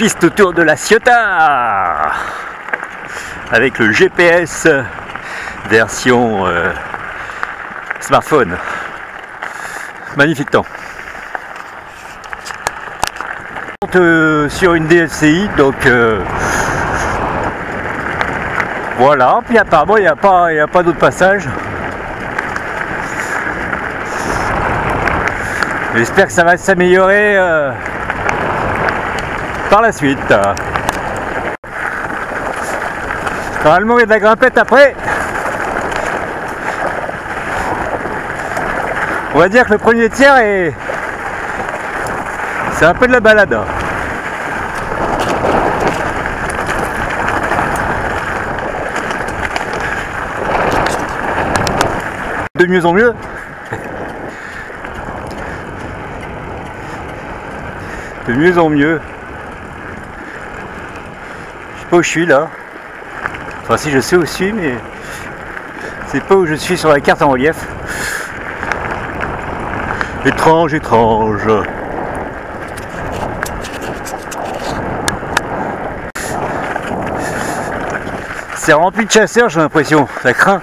piste autour de la Ciotat avec le GPS version smartphone. Magnifique temps. Sur une DFCI, donc voilà. Puis apparemment il n'y a pas d'autre passage. J'espère que ça va s'améliorer par la suite. Normalement il y a de la grimpette après. On va dire que le premier tiers c'est un peu de la balade. De mieux en mieux. De mieux en mieux. Je sais pas où je suis là. Enfin si, je sais où je suis, mais c'est pas où je suis sur la carte en relief. Étrange, étrange. C'est rempli de chasseurs, j'ai l'impression. Ça craint.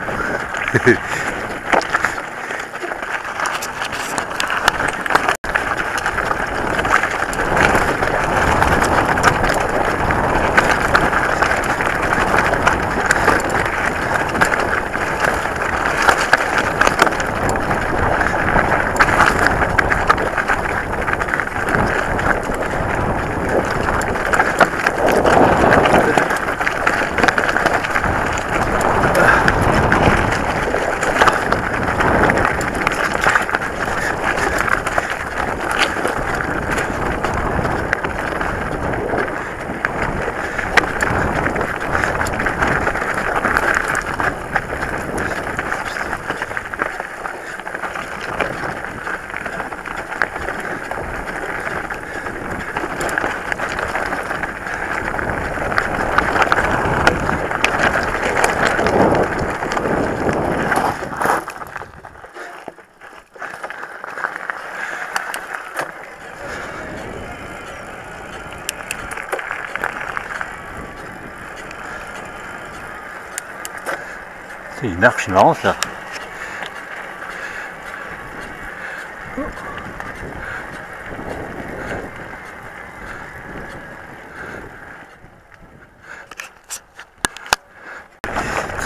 C'est une arche marrante là.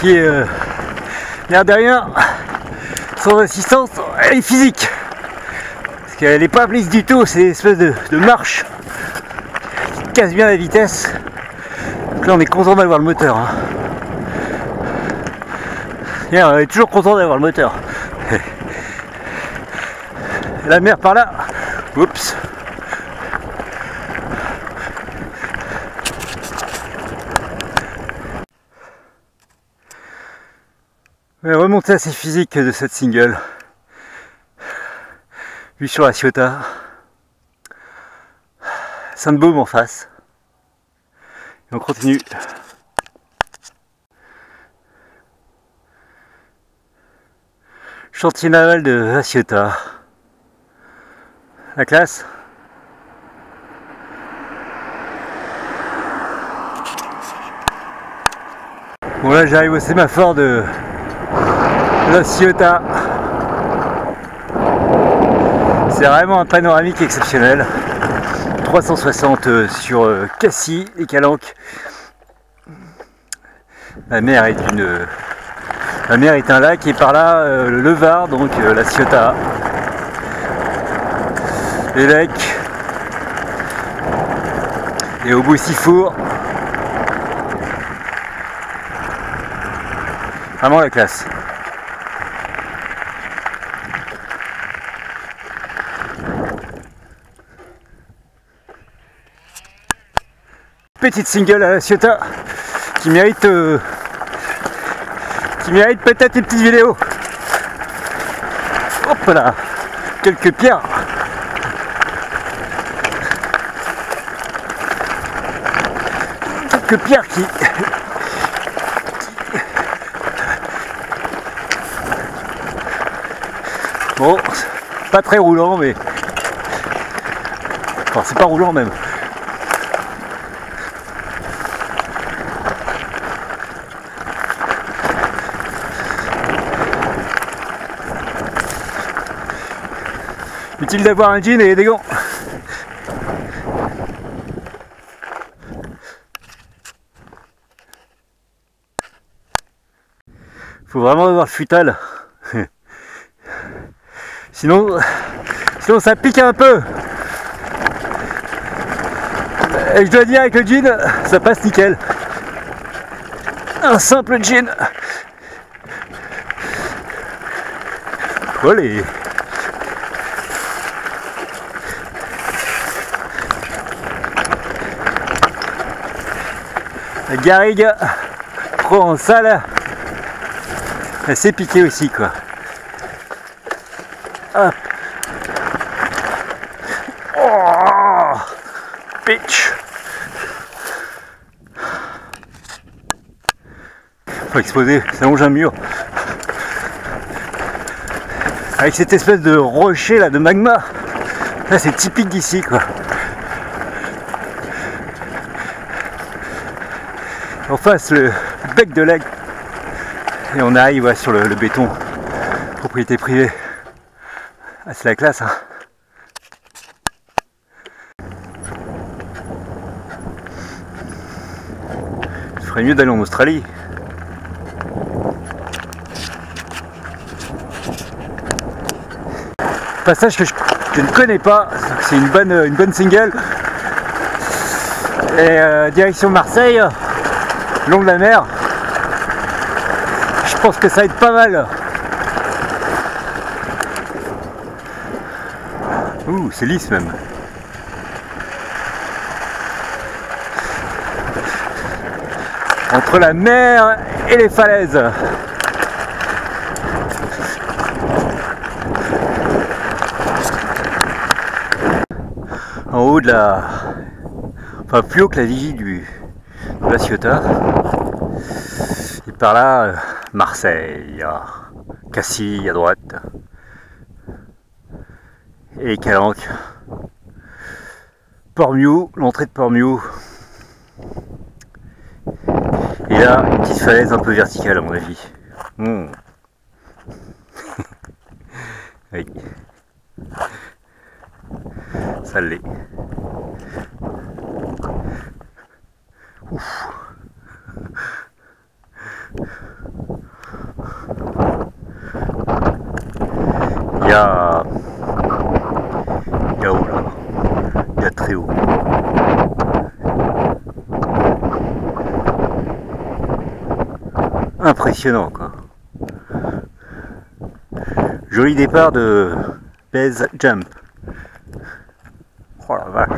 Qui est l'air de rien, sans assistance, elle est physique. Parce qu'elle n'est pas lisse du tout, c'est une espèce de marche qui casse bien la vitesse. Donc là on est content d'avoir le moteur. Hein. On est toujours content d'avoir le moteur. La mer par là. Oups. Remontée assez physique de cette single. Vue sur la Ciotat. Sainte-Baume en face. Et on continue. Chantier naval de la Ciotat. La classe. Bon là j'arrive au sémaphore de la Ciotat. C'est vraiment un panoramique exceptionnel. 360 sur Cassis et Calanques. La mer est un lac et par là le Levard, donc la Ciotat, l'Élec et au bout Sifour. Vraiment la classe. Petite single à la Ciotat qui mérite peut-être une petite vidéo. Hop là, quelques pierres. Quelques pierres qui bon, pas très roulant, mais enfin, c'est pas roulant même. Utile d'avoir un jean et des gants. Faut vraiment avoir le futal. Sinon ça pique un peu. Et je dois dire avec le jean, ça passe nickel. Un simple jean. Allez. La garrigue provençale, elle s'est piquée aussi quoi. Hop. Oh, bitch. Faut exposer, ça longe un mur. Avec cette espèce de rocher là, de magma. Là c'est typique d'ici quoi. En face le bec de lac. Et on arrive ouais, sur le béton. Propriété privée. Ah, c'est la classe hein. Il ferait mieux d'aller en Australie. Passage que je ne connais pas, c'est une bonne single. Et direction Marseille, long de la mer. Je pense que ça va être pas mal. Ouh, c'est lisse même. Entre la mer et les falaises. En haut de la... Enfin plus haut que la vigie de la Ciotat. Et par là, Marseille, Cassis à droite. Et Calanque. Port-Miou, l'entrée de Port-Miou. Et là, une petite falaise un peu verticale à mon avis. Oui. Ça l'est. Ouf. Il y a haut là. Il y a très haut. Impressionnant quoi. Joli départ de base jump. Oh la vache.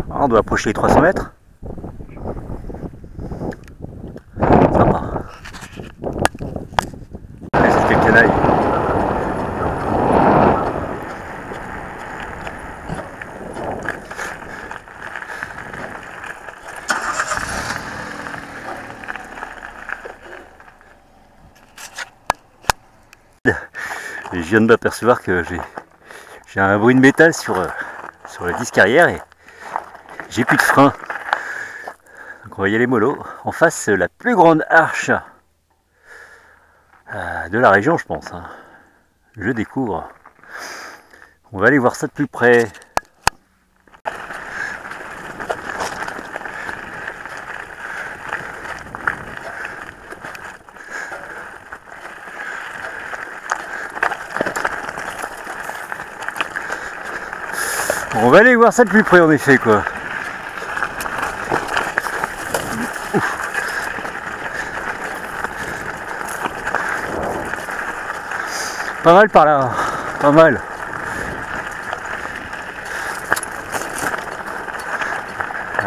On doit approcher les 300 mètres. Sympa. C'est quel canaille. Je viens de m'apercevoir que j'ai un bruit de métal sur le disque arrière et j'ai plus de frein. Donc on va y aller mollo. En face, la plus grande arche de la région, je pense. Je découvre. On va aller voir ça de plus près. On va aller voir ça de plus près en effet quoi. Ouf. Pas mal par là, pas mal.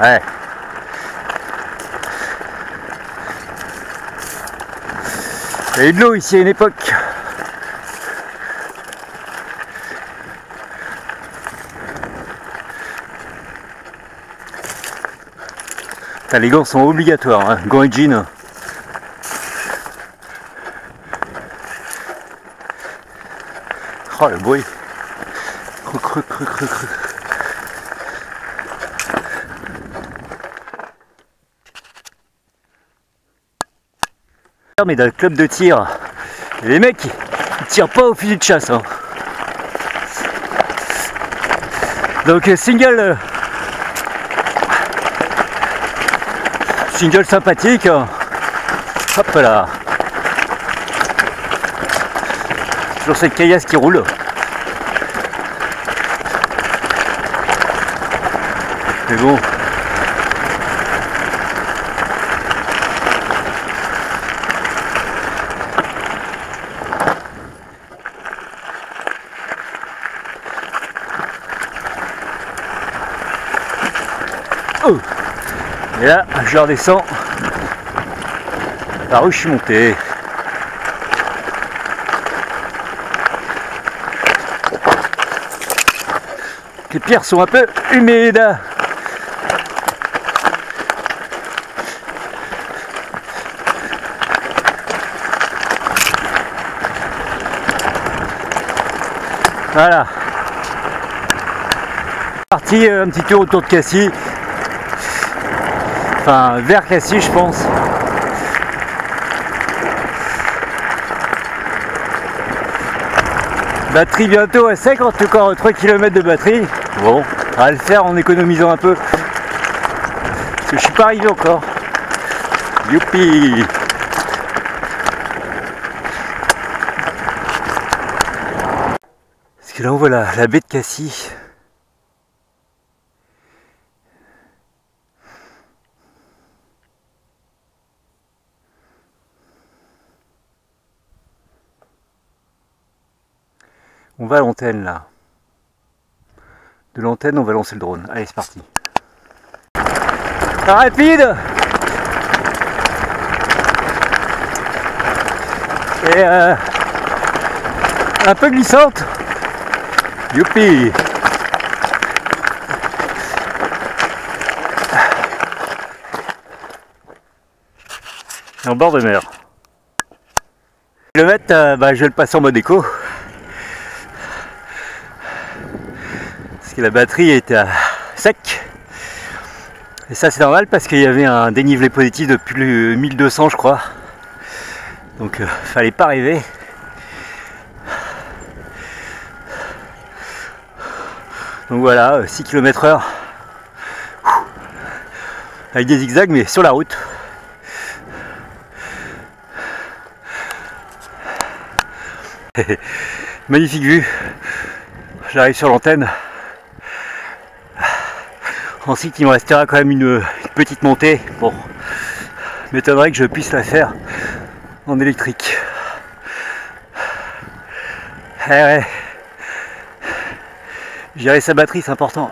Ouais. Il y a eu de l'eau ici à une époque. Les gants sont obligatoires, hein. Gants et jeans. Oh le bruit. Mais dans le club de tir, les mecs ils tire pas au fusil de chasse. Hein. Donc single sympathique. Hop là. Toujours cette caillasse qui roule. Mais bon. Oh. Et là, je redescends par où je suis monté. Les pierres sont un peu humides. Voilà. Parti un petit tour autour de Cassis. Enfin, vers Cassis, je pense. Batterie bientôt à sec, encore 3 km de batterie. Bon, on va le faire en économisant un peu. Parce que je suis pas arrivé encore. Youpi! Parce que là on voit la baie de Cassis. On va à l'antenne là. De l'antenne, on va lancer le drone. Allez, c'est parti. Rapide et un peu glissante. Youpi! En bord de mer. Le mettre, je vais le passer en mode éco. Parce que la batterie était à sec. Et ça c'est normal parce qu'il y avait un dénivelé positif de plus de 1200 je crois. Donc fallait pas rêver. Donc voilà, 6 km/h. Avec des zigzags mais sur la route. Magnifique vue. J'arrive sur l'antenne. Ensuite il me restera quand même une petite montée. Bon, m'étonnerait que je puisse la faire en électrique. Eh ouais. Gérer sa batterie c'est important.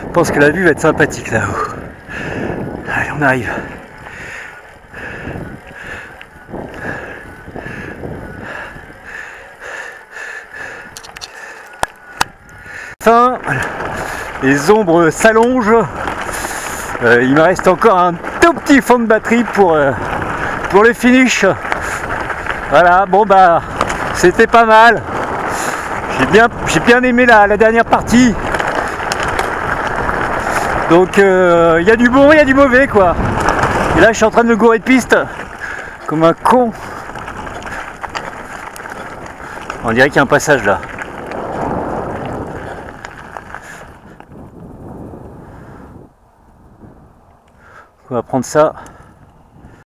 Je pense que la vue va être sympathique là-haut. Allez, on arrive. Enfin, les ombres s'allongent. Il me reste encore un tout petit fond de batterie pour le finish. Voilà, bon bah c'était pas mal. J'ai bien aimé la dernière partie. Donc il y a du bon, il y a du mauvais quoi. Et là je suis en train de me gourer de piste comme un con. On dirait qu'il y a un passage là. On va prendre ça.